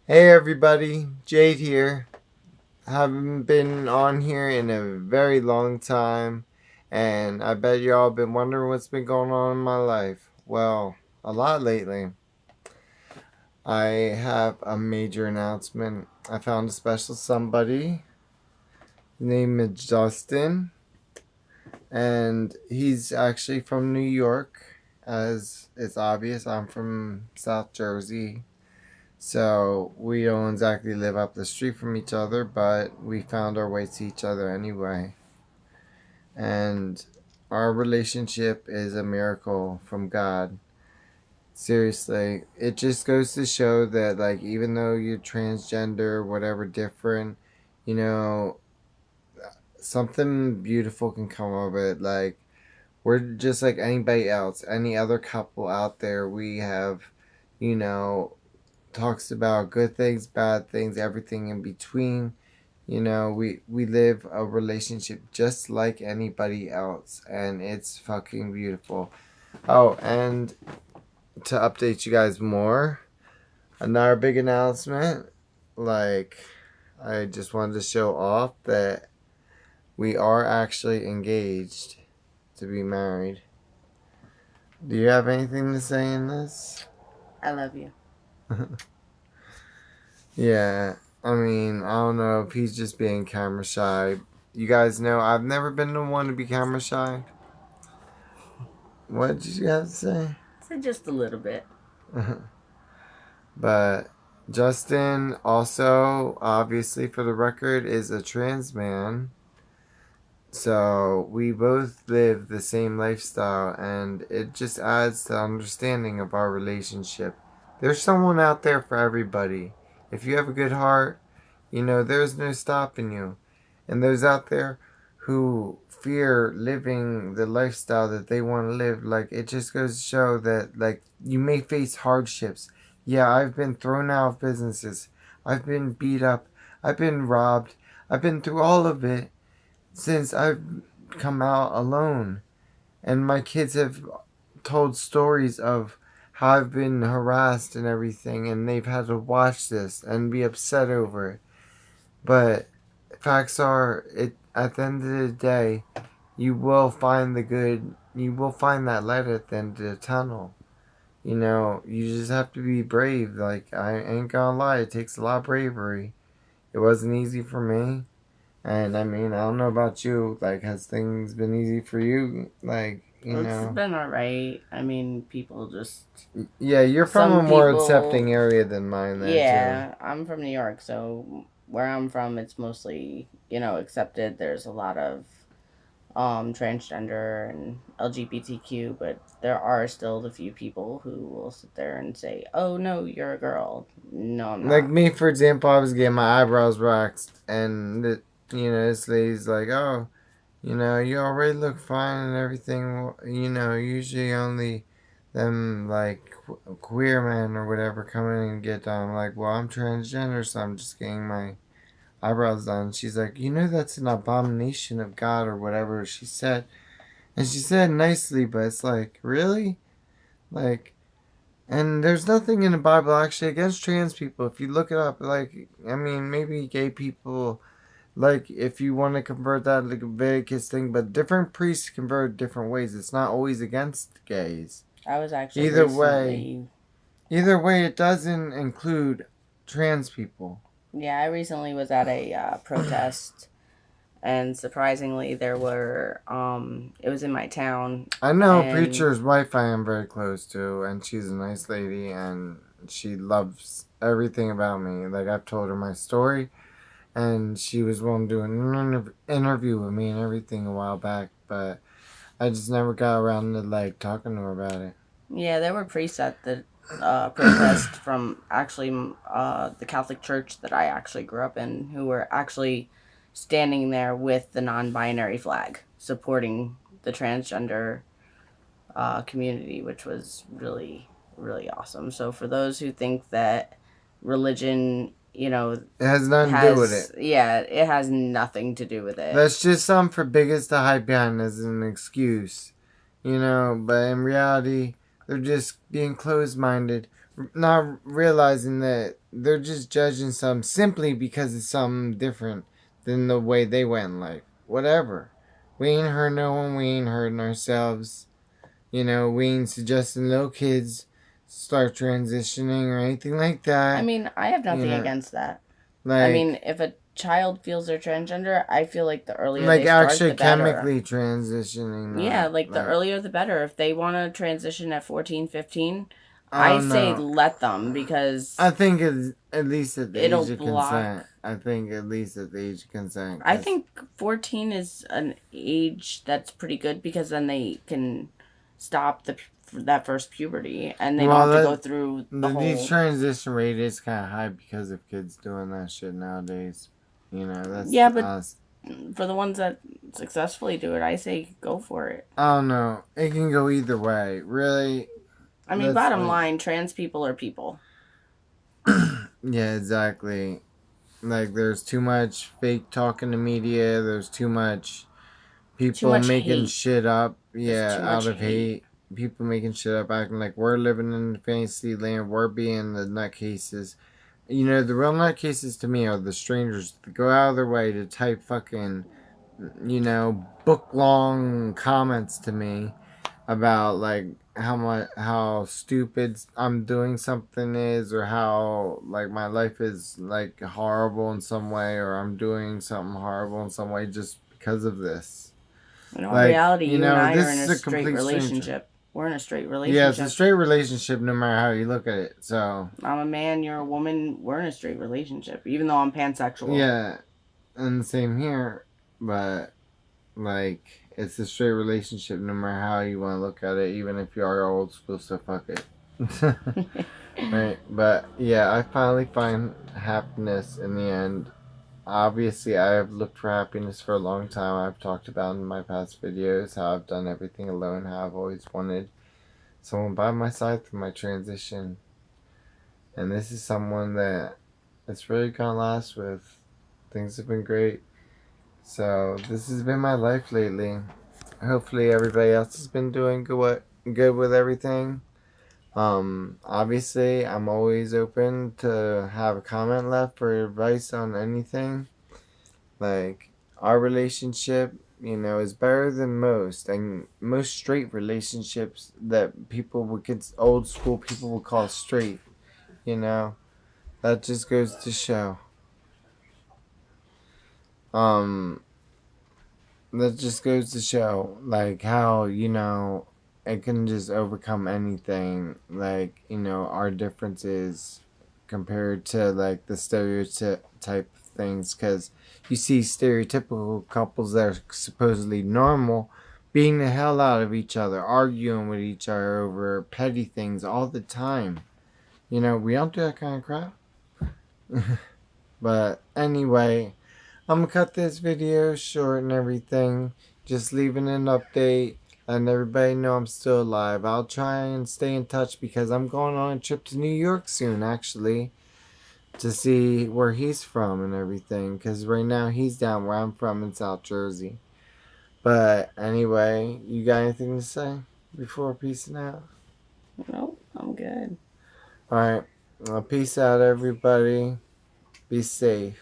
Hey everybody, Jade here. Haven't been on here in a very long time, and I bet y'all been wondering what's been going on in my life. Well, a lot lately. I have a major announcement. I found a special somebody. His name is Justin, and he's actually from New York. As it's obvious, I'm from South Jersey. So we don't exactly live up the street from each other, but we found our way to each other anyway. And our relationship is a miracle from God. Seriously, it just goes to show that, like, even though you're transgender, whatever, different, you know, something beautiful can come of it. Like, we're just like anybody else, any other couple out there. We have, you know, talks about good things, bad things, everything in between. We live a relationship just like anybody else, and it's fucking beautiful. Oh, and to update you guys more, another big announcement. Like, I just wanted to show off that we are actually engaged to be married. Do you have anything to say in this? I love you. Yeah, I mean, I don't know if he's just being camera shy. You guys know I've never been the one to be camera shy. What did you have to say? So just a little bit. But Justin, also, obviously, for the record, is a trans man. So we both live the same lifestyle, and it just adds to understanding of our relationship. There's someone out there for everybody. If you have a good heart, there's no stopping you. And those out there who fear living the lifestyle that they want to live, like, it just goes to show that, like, you may face hardships. Yeah, I've been thrown out of businesses. I've been beat up. I've been robbed. I've been through all of it since I've come out alone. And my kids have told stories of how I've been harassed and everything, and they've had to watch this and be upset over it. But facts are, it at the end of the day, you will find the good. You will find that light at the end of the tunnel. You just have to be brave. Like, I ain't gonna lie, it takes a lot of bravery. It wasn't easy for me. And I mean, I don't know about you. Like, has things been easy for you? Like, It's been alright. I mean, people just. yeah, you're from a Some more accepting people. area than mine, there, too. Yeah, I'm from New York, so where I'm from, it's mostly, accepted. There's a lot of transgender and LGBTQ, but there are still the few people who will sit there and say, oh, no, you're a girl. No, I'm Like not. me, for example, I was getting my eyebrows waxed, and this lady's like, "Oh, you already look fine and everything. Well, usually only them like queer men or whatever come in and get done." I'm like, well, I'm transgender, so I'm just getting my eyebrows done. She's like, that's an abomination of God or whatever she said, and she said it nicely, but it's like, really, like. And there's nothing in the Bible actually against trans people. If you look it up, like, I mean, maybe gay people, like, if you want to convert that like a Leviticus thing, but different priests convert different ways. It's not always against gays. I was actually Either way, recently. either way, it doesn't include trans people. Yeah, I recently was at a protest, and surprisingly there were it was in my town. I know a And preacher's wife I am very close to, and she's a nice lady, and she loves everything about me. Like, I've told her my story, and she was willing to do an interview with me and everything a while back, but I just never got around to, like, talking to her about it. yeah, there were priests at the protest from actually the Catholic Church that I actually grew up in, who were actually standing there with the non-binary flag supporting the transgender community, which was really, really awesome. So for those who think that religion, It has nothing to do with has, it. yeah, it has nothing to do with it. That's just something for bigots to hide behind as an excuse, but in reality, they're just being closed minded, not realizing that they're just judging some simply because it's something different than the way they went in life. Whatever. We ain't hurting no one. We ain't hurting ourselves. You know, we ain't suggesting little kids start transitioning or anything like I that. mean, I have You nothing know, against that. I mean, like if a child feels they're transgender, I feel like the earlier like they start, actually the better. chemically transitioning, Yeah, not like the like earlier the better. If they want to transition at 14, 15, I I don't say know. let them I because think it's at least at the it'll age of block. consent. I think at least at the age of consent, I because think 14 is an age that's pretty good because then they can stop that first puberty and they don't well, have to go through the the whole. transition rate is kind of high because of kids doing that shit nowadays. You know, that's Yeah, but us. for the ones that successfully do it, I say go for it. I don't know. It can go either way. Really, I mean, that's bottom like, line, trans people are people. yeah, exactly. Like, there's too much fake talk in the media. There's too much Too people much making hate. shit up. There's Yeah, too out much of hate. hate. People making shit up, acting like we're living in fantasy land. We're being the nutcases. You know, the real nutcases to me are the strangers that go out of their way to type fucking, you know, book long comments to me about like how stupid I'm doing something is, or how like my life is like horrible in some way, or I'm doing something horrible in some way just because of this. In all Like, reality, you you and know, I are this in is a a straight complete stranger. relationship. We're in a straight Yeah, it's a relationship. straight relationship no matter how you look at it. So I'm a man, you're a woman, we're in a straight relationship, even though I'm pansexual. yeah, and same here. But like, it's a straight relationship no matter how you want to look at it, even if you are old school, so fuck it. Right, but yeah, I finally find happiness in the end. Obviously, I have looked for happiness for a long time. I've talked about in my past videos how I've done everything alone, how I've always wanted someone by my side through my transition. And this is someone that it's really gonna last with. Things have been great. So, this has been my life lately. Hopefully, everybody else has been doing good with everything. Obviously, I'm always open to have a comment left for advice on anything. Like, our relationship, you know, is better than most, and most straight relationships that people would old school people would call straight, you know. That just goes to show. Um, that just goes to show, like, how, you know, it can just overcome anything. Like, you know, our differences compared to, like, the stereotype things. Because you see stereotypical couples that are supposedly normal beating the hell out of each other, arguing with each other over petty things all the time. You know, we don't do that kind of crap. But anyway, I'm gonna cut this video short and everything. Just leaving an update, letting everybody know I'm still alive. I'll try and stay in touch because I'm going on a trip to New York soon, actually, to see where he's from and everything. Because right now he's down where I'm from in South Jersey. But anyway, you got anything to say before peacing out? Nope, I'm good. Alright, well, peace out, everybody. Be safe.